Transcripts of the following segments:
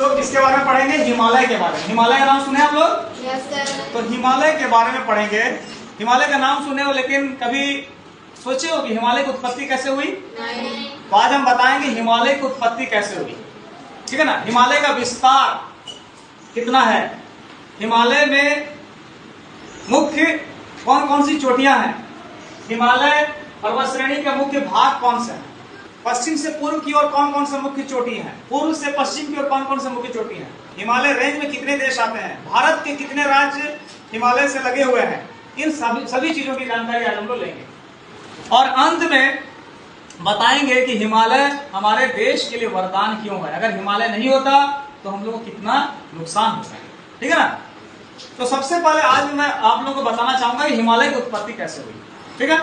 लोग किसके बारे में पढ़ेंगे? हिमालय के बारे में। हिमालय का नाम सुने आप लोग? Yes sir. तो हिमालय के बारे में पढ़ेंगे। हिमालय का नाम सुने हो, लेकिन कभी सोचे हो कि हिमालय की उत्पत्ति कैसे हुई? नहीं। तो आज हम बताएंगे हिमालय की उत्पत्ति कैसे हुई, ठीक है ना। हिमालय का विस्तार कितना है, हिमालय में मुख्य कौन कौन सी चोटियां हैं, हिमालय पर्वत श्रेणी के मुख्य भाग कौन से हैं, पश्चिम से पूर्व की ओर कौन कौन से मुख्य चोटी हैं, पूर्व से पश्चिम की ओर कौन कौन से मुख्य चोटी हैं, हिमालय रेंज में कितने देश आते हैं, भारत के कितने राज्य हिमालय से लगे हुए हैं, इन सभी चीजों की जानकारी आज हम लोग लेंगे। और अंत में बताएंगे कि हिमालय हमारे देश के लिए वरदान क्यों है। अगर हिमालय नहीं होता तो हम लोगों को कितना नुकसान होता है, ठीक है ना। तो सबसे पहले आज मैं आप लोगों को बताना चाहूंगा कि हिमालय की उत्पत्ति कैसे हुई, ठीक है।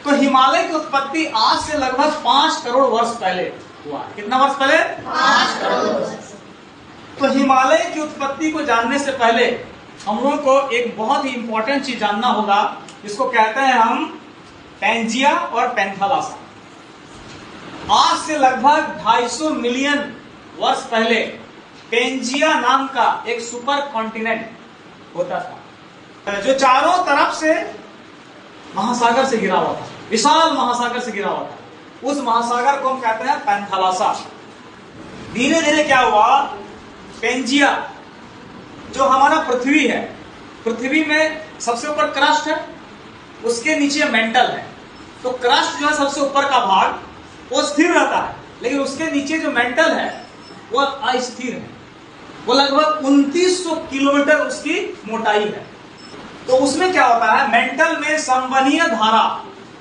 तो हिमालय की उत्पत्ति आज से लगभग 5 करोड़ वर्ष पहले हुआ। कितना वर्ष पहले? 5 करोड़ वर्ष। तो हिमालय की उत्पत्ति को जानने से पहले हम लोगों को एक बहुत ही इंपॉर्टेंट चीज जानना होगा, जिसको कहते हैं हम पैंजिया और पैंथालासा। आज से लगभग 250 मिलियन वर्ष पहले पैंजिया नाम का एक सुपर कॉन्टिनेंट होता था, जो चारों तरफ से महासागर से घिरा हुआ था, विशाल महासागर से घिरा हुआ था। उस महासागर को हम कहते हैं पैंथालासा। धीरे धीरे क्या हुआ, पैंजिया जो हमारा पृथ्वी है, पृथ्वी में सबसे ऊपर क्रस्ट है, उसके नीचे मेंटल है। तो क्रस्ट जो है सबसे ऊपर का भाग वो स्थिर रहता है, लेकिन उसके नीचे जो मेंटल है वो अस्थिर है। वो लगभग 2900 किलोमीटर उसकी मोटाई है। तो उसमें क्या होता है, मेंटल में संवहनीय धारा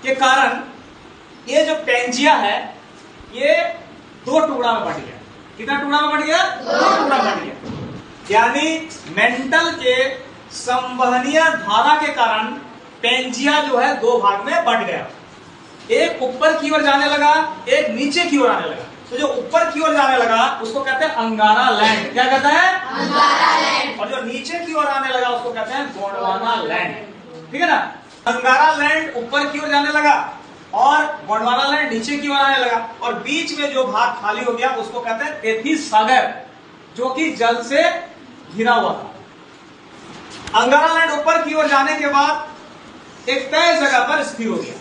के कारण ये जो पैंजिया है ये 2 टुकड़ा में बट गया। कितना टुकड़ा में बट गया? 2 टुकड़ा में बट गया। यानी मेंटल के संवहनीय धारा के कारण पैंजिया जो है 2 भाग में बट गया। एक ऊपर की ओर जाने लगा, एक नीचे की ओर आने लगा। तो जो ऊपर की ओर जाने लगा उसको कहते हैं अंगारा लैंड। क्या कहता है? अंगारा लैंड। और जो नीचे की ओर आने लगा उसको कहते हैं गोंडवाना लैंड, ठीक है ना। अंगारा लैंड ऊपर की ओर जाने लगा और गोंडवाना लैंड नीचे की ओर आने लगा, और बीच में जो भाग खाली हो गया उसको कहते हैं तेथिस सागर, जो कि जल से घिरा हुआ था। अंगारा लैंड ऊपर की ओर जाने के बाद एक तय जगह पर स्थिर हो गया,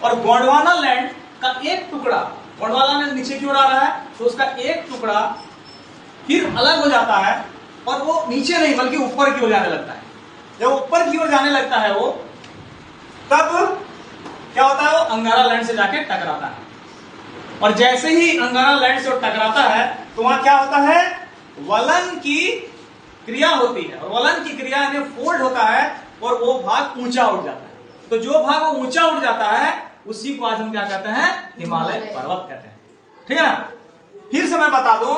और गोंडवाना लैंड का एक टुकड़ा, गोंडवाना लैंड नीचे की ओर आ रहा है तो उसका एक टुकड़ा फिर अलग हो जाता है, और वो नीचे नहीं बल्कि ऊपर की ओर जाने लगता है। जब ऊपर की ओर जाने लगता है वो, तब क्या होता है, वो अंगारा लैंड से जाके टकराता है। और जैसे ही अंगारा लैंड से टकराता है तो वहां क्या होता है, वलन की क्रिया होती है, और वलन की क्रिया में फोल्ड होता है और वो भाग ऊंचा उठ जाता है। तो जो भाग वो ऊंचा उठ जाता है उसी को आज हम क्या कहते हैं, हिमालय पर्वत कहते हैं, ठीक है ना। फिर से मैं बता दूं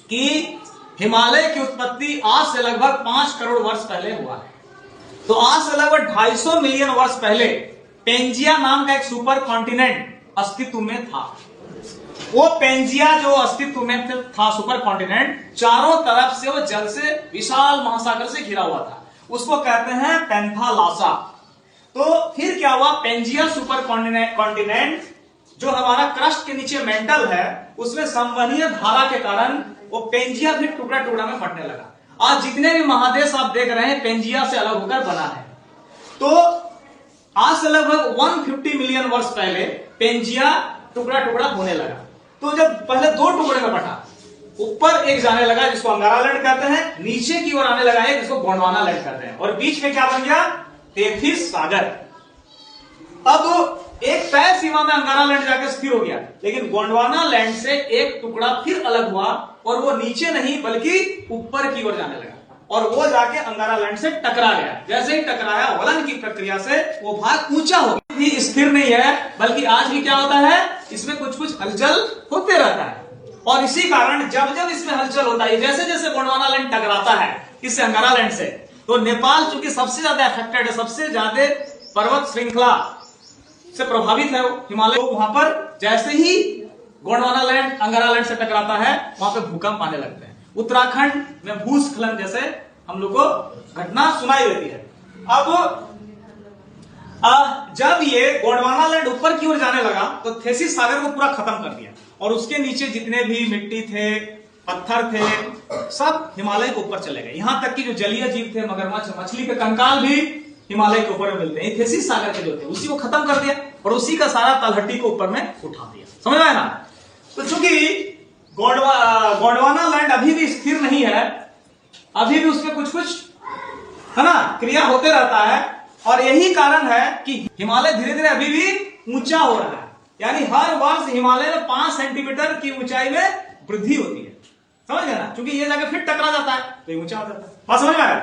कि हिमालय की उत्पत्ति आज से लगभग 5 करोड़ वर्ष पहले हुआ है। तो आज से लगभग 250 मिलियन वर्ष पहले पैंजिया नाम का एक सुपर कॉन्टिनेंट अस्तित्व में था। वो पैंजिया जो अस्तित्व में था, सुपर कॉन्टिनेंट, चारों तरफ से वो जल से, विशाल महासागर से घिरा हुआ था। उसको कहते हैं पैंथालासा। तो फिर क्या हुआ, पैंजिया सुपर कॉन्टिनेंट जो हमारा क्रस्ट के नीचे मेंटल है, उसमें संवहनीय धारा के कारण वो पैंजिया भी टुकड़ा टुकड़ा में फटने लगा। आज जितने भी महादेश आप देख रहे हैं पैंजिया से अलग होकर बना है। तो आज से लगभग 150 मिलियन वर्ष पहले पैंजिया टुकड़ा टुकड़ा होने लगा। तो जब पहले 2 टुकड़े में बटा, ऊपर एक जाने लगा जिसको अंगारा लैंड कहते हैं, नीचे की ओर आने लगा है जिसको गोंडवाना लैंड कहते हैं, और बीच में क्या बन गया, तेथिस सागर। अब एक तय सीमा में अंगारा लैंड जाकर स्थिर हो गया, लेकिन गोंडवाना लैंड से एक टुकड़ा फिर अलग हुआ, और वो नीचे नहीं बल्कि ऊपर की ओर जाने लगा, और वो जाके अंगारा लैंड से टकरा गया। जैसे ही टकराया, वलन की प्रक्रिया से वो भाग ऊंचा हो गया। भी स्थिर नहीं है, बल्कि आज भी क्या होता है, इसमें कुछ कुछ हलचल होते रहता है। और इसी कारण जब जब इसमें हलचल होता है, जैसे जैसे गोंडवाना लैंड टकराता है इससे अंगारा लैंड से, तो नेपाल चूंकि सबसे ज्यादा अफेक्टेड है, सबसे ज्यादा पर्वत श्रृंखला से प्रभावित है हिमालय, तो वहां पर जैसे ही गोंडवाना लैंड अंगारा लैंड से टकराता है वहां पे भूकंप आने लगते हैं। उत्तराखंड में भूस्खलन जैसे हम लोग को घटना सुनाई देती है। अब जब ये गोंडवाना लैंड ऊपर की ओर जाने लगा तो थेसिस सागर को पूरा खत्म कर दिया, और उसके नीचे जितने भी मिट्टी थे, पत्थर थे, सब हिमालय के ऊपर चले गए। यहां तक कि जो जलीय जीव थे, मगरमच्छ, मछली के कंकाल भी हिमालय के ऊपर मिलते हैं। थेसिस सागर के जो थे उसी को खत्म कर दिया और उसी का सारा तलहटी को ऊपर में उठा दिया। समझ में आया ना? तो चूंकि गोंडवाना लैंड अभी भी स्थिर नहीं है, अभी भी उसमें कुछ कुछ है ना क्रिया होते रहता है, और यही कारण है कि हिमालय धीरे धीरे अभी भी ऊंचा हो रहा है। यानी हर वर्ष हिमालय में 5 सेंटीमीटर की ऊंचाई में वृद्धि होती है। समझ गए ना? क्योंकि ये जाके फिर टकरा जाता है तो ये ऊंचा हो जाता है। बात समझ में आया?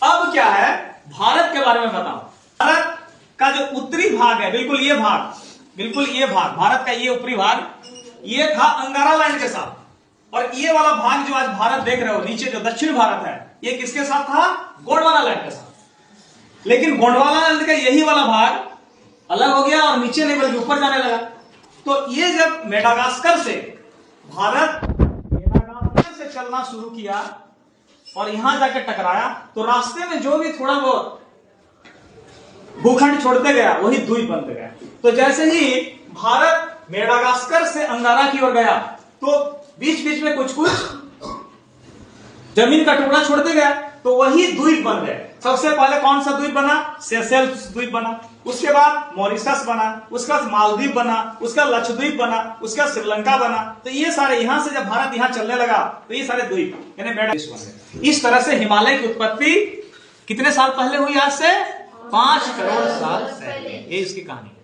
अब क्या है, भारत के बारे में बताओ। भारत का जो उत्तरी भाग है, बिल्कुल ये भाग, बिल्कुल ये भाग, भारत का ये ऊपरी भाग, ये था अंगारा लैंड के साथ। और ये वाला भाग जो आज भारत देख रहे हो नीचे, जो दक्षिण भारत है, ये किसके साथ था? गोंडवाना लैंड के साथ। लेकिन गोंडवाना लैंड का यही वाला भाग अलग हो गया और नीचे नहीं बल्कि ऊपर जाने लगा। तो ये जब मेडागास्कर से भारत मेडागास्कर से चलना शुरू किया और यहां जाकर टकराया, तो रास्ते में जो भी थोड़ा बहुत भूखंड छोड़ते गया वही द्वीप बनते गया। तो जैसे ही भारत मेडागास्कर से अंगारा की ओर गया तो बीच बीच में कुछ कुछ जमीन का टुकड़ा छोड़ते गया, तो वही द्वीप बन गए। सबसे पहले कौन सा द्वीप बना? सेशेल्स द्वीप बना, उसके बाद मॉरिशस बना, उसका मालदीव बना, उसका लक्षद्वीप बना, उसका श्रीलंका बना। तो ये सारे, यहां से जब भारत यहां चलने लगा तो ये सारे द्वीप यानी देश बन गए। इस तरह से हिमालय की उत्पत्ति कितने साल पहले हुई? आज से 5 करोड़ साल पहले। ये इसकी कहानी।